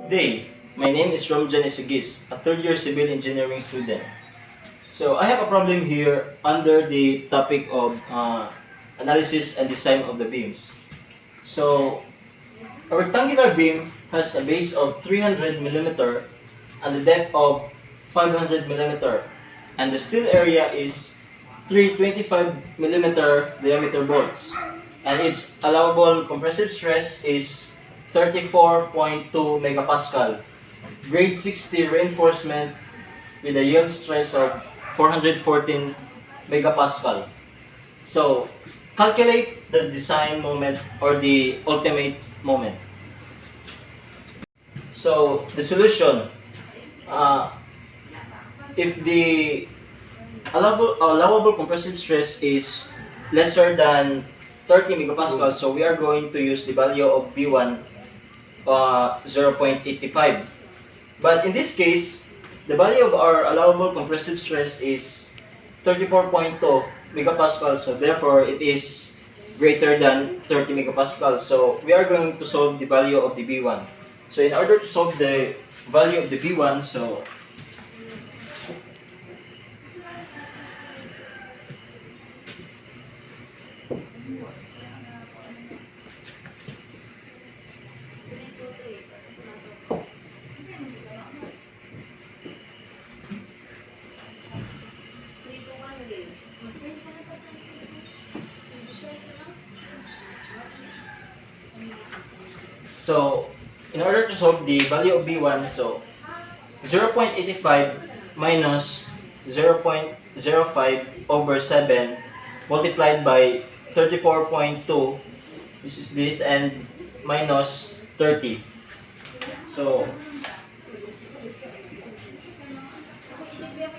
Day, my name is Romjan Isugis, a third year civil engineering student. So I have a problem here under the topic of analysis and design of the beams. So a rectangular beam has a base of 300 millimeter and a depth of 500 millimeter, and the steel area is 325 millimeter diameter bolts, and its allowable compressive stress is 34.2 megapascal, grade 60 reinforcement with a yield stress of 414 megapascal. So calculate the design moment or the ultimate moment. So the solution, uh, if the allowable compressive stress is lesser than 30 megapascals, so we are going to use the value of B1, 0.85. But in this case, the value of our allowable compressive stress is 34.2 megapascals, so therefore it is greater than 30 megapascals. So we are going to solve the value of the B1. So in order to solve the value of the B1, so in order to solve the value of B1, so 0.85 minus 0.05 over 7 multiplied by 34.2, which is this, and minus 30. So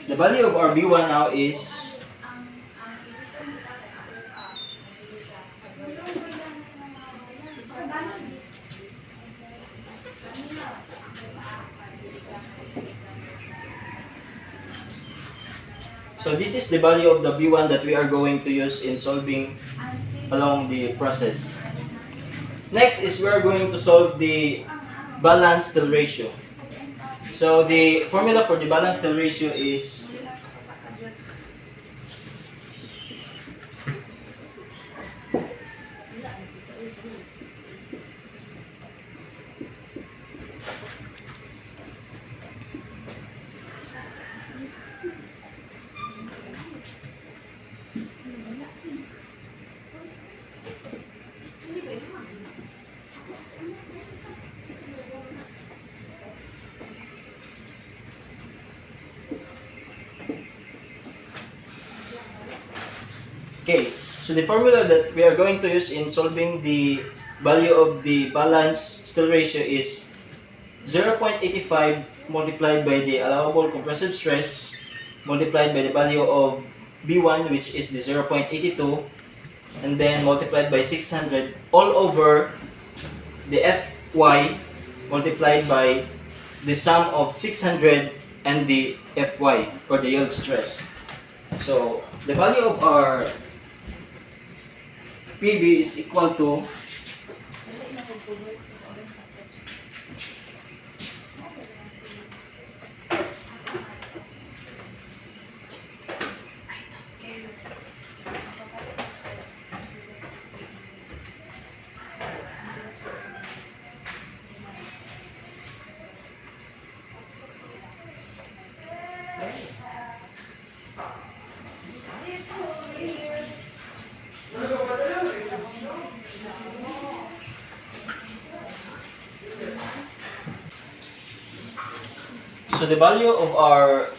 the value of our B1 now is so this is the value of the B1 that we are going to use in solving along the process. Next is we are going to solve the balance steel ratio. So the formula for the balance steel ratio is okay. So the formula that we are going to use in solving the value of the balance steel ratio is 0.85 multiplied by the allowable compressive stress multiplied by the value of B1, which is the 0.82, and then multiplied by 600 all over the Fy multiplied by the sum of 600 and the Fy, or the yield stress. So the value of our PB is equal to so the value of our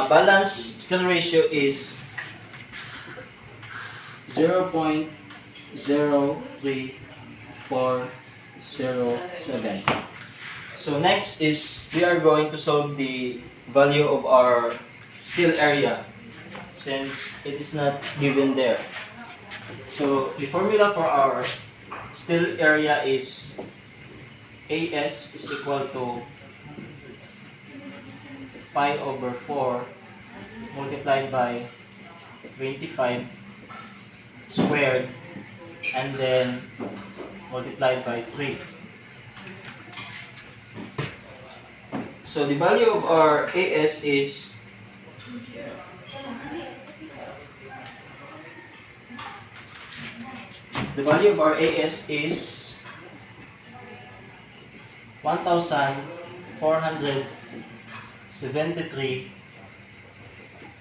balance steel ratio is 0.03407. So next is we are going to solve the value of our steel area since it is not given there. So the formula for our steel area is AS is equal to pi over 4 multiplied by 25 squared and then multiplied by 3. So the value of our AS is the value of our AS is 1,473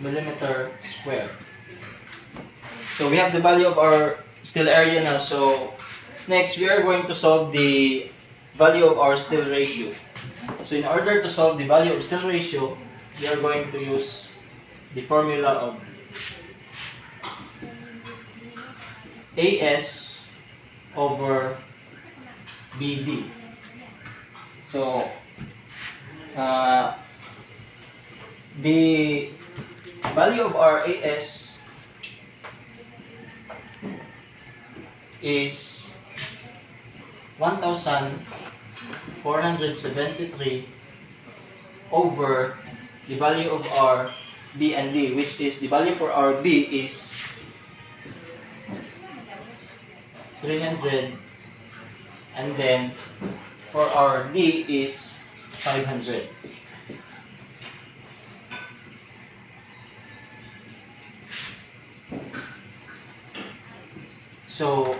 millimeter square. So we have the value of our steel area now. So next we are going to solve the value of our steel ratio. So in order to solve the value of steel ratio, we are going to use the formula of AS over BD. So the value of our AS is 1,473 over the value of our B and D, which is the value for our B is 300, and then for our D is 500. So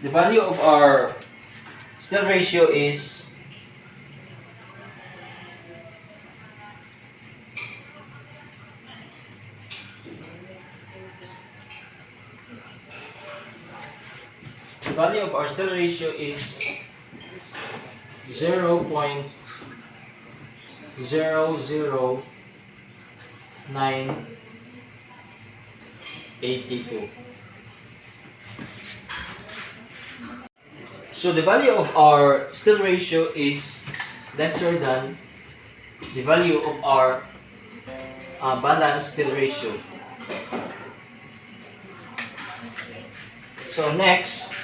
the value of our steel ratio is the value of our steel ratio is 0.00982. So the value of our steel ratio is lesser than the value of our balanced steel ratio. So next,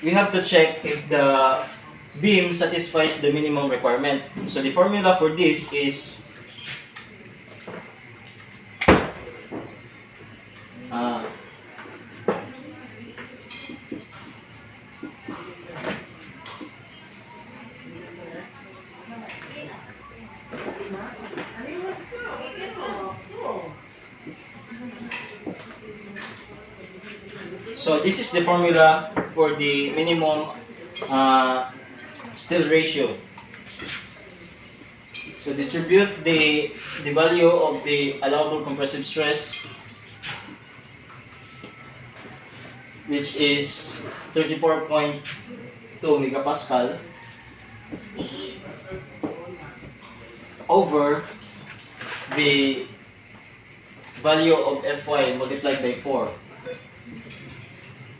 we have to check if the beam satisfies the minimum requirement. So the formula for this is so this is the formula for the minimum steel ratio. So distribute the value of the allowable compressive stress, which is 34.2 megapascal, over the value of Fy multiplied by 4.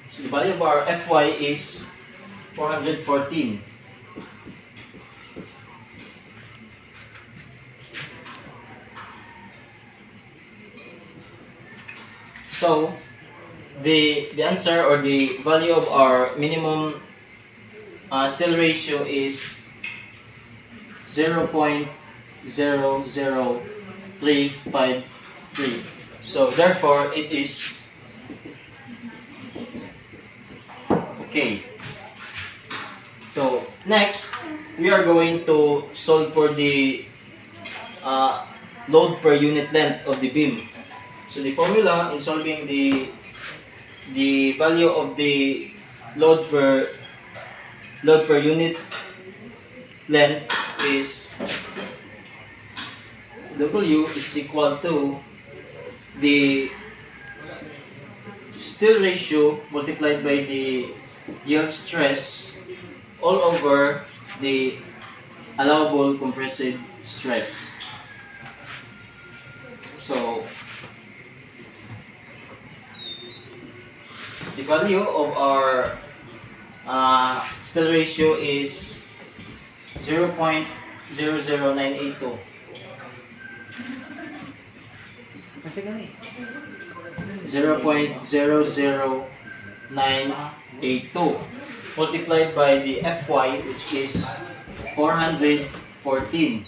So the value of our Fy is 414. So the answer or the value of our minimum steel ratio is 0.00353. So therefore it is okay. So next we are going to solve for the load per unit length of the beam. So the formula in solving the value of the load per unit length is W is equal to the steel ratio multiplied by the yield stress all over the allowable compressive stress. So the value of our steel ratio is 0.00982. 0.00982 multiplied by the Fy, which is 414,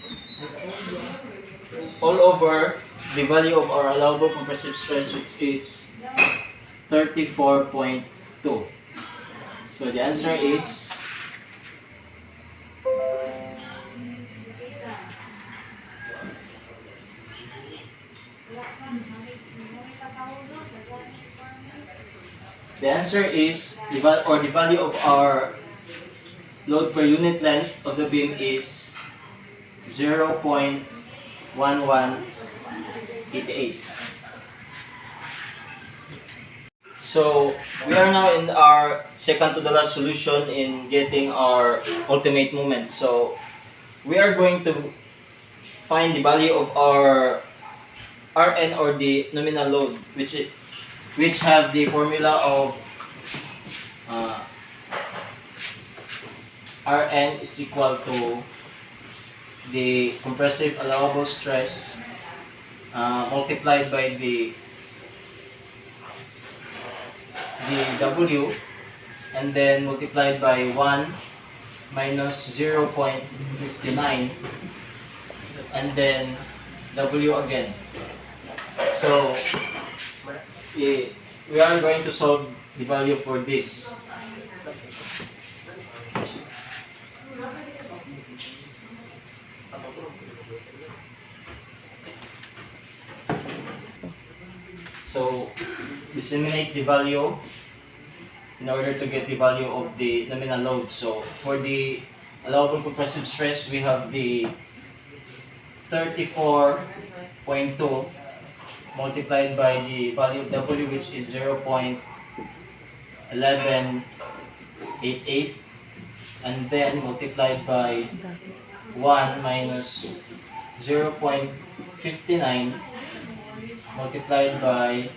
all over the value of our allowable compressive stress, which is 34.2. So the answer is The answer is the value of our load per unit length of the beam is 0.1188. So we are now in our second to the last solution in getting our ultimate moment. So we are going to find the value of our Rn, or the nominal load, which have the formula of Rn is equal to the compressive allowable stress multiplied by the W, and then multiplied by 1 minus 0.59, and then W again. So we are going to solve the value for this. So disseminate the value in order to get the value of the nominal load. So for the allowable compressive stress, we have the 34.2 multiplied by the value of W, which is 0.1188, and then multiplied by 1 minus 0.59 multiplied by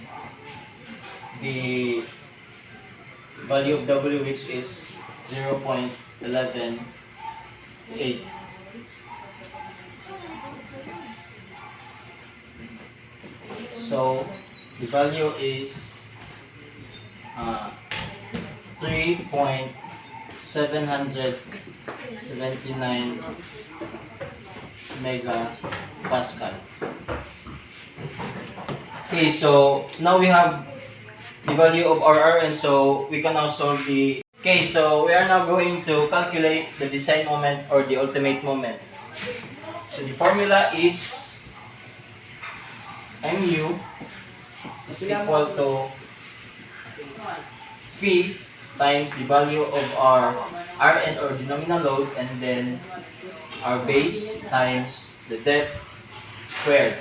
the value of W, which is 0.118. So the value is 3.779 megapascal. Okay, so now we have the value of our Rn, so we can now solve the... Okay, so we are now going to calculate the design moment or the ultimate moment. So the formula is mu is equal to phi times the value of our Rn, or the nominal load, and then our base times the depth squared.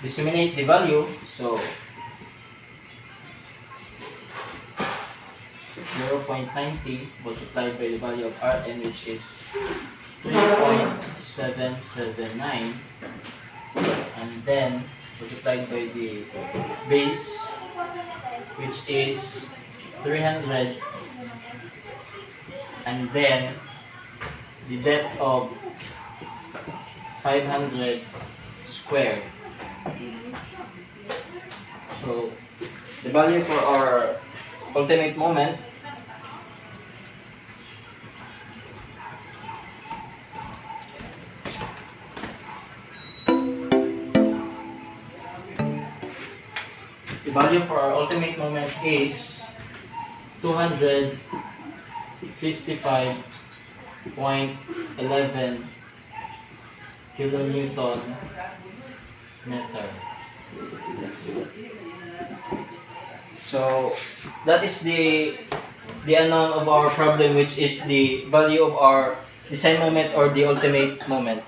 Disseminate the value, so 0.90 multiplied by the value of Rn, which is 3.779, and then multiplied by the base, which is 300, and then the depth of 500 squared. So the value for our ultimate moment is 255.11 kilonewton meter. So that is the unknown of our problem, which is the value of our design moment or the ultimate moment.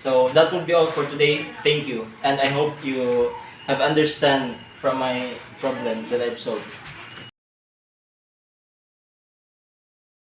So that would be all for today. Thank you, and I hope you have understand from my problem that I've solved.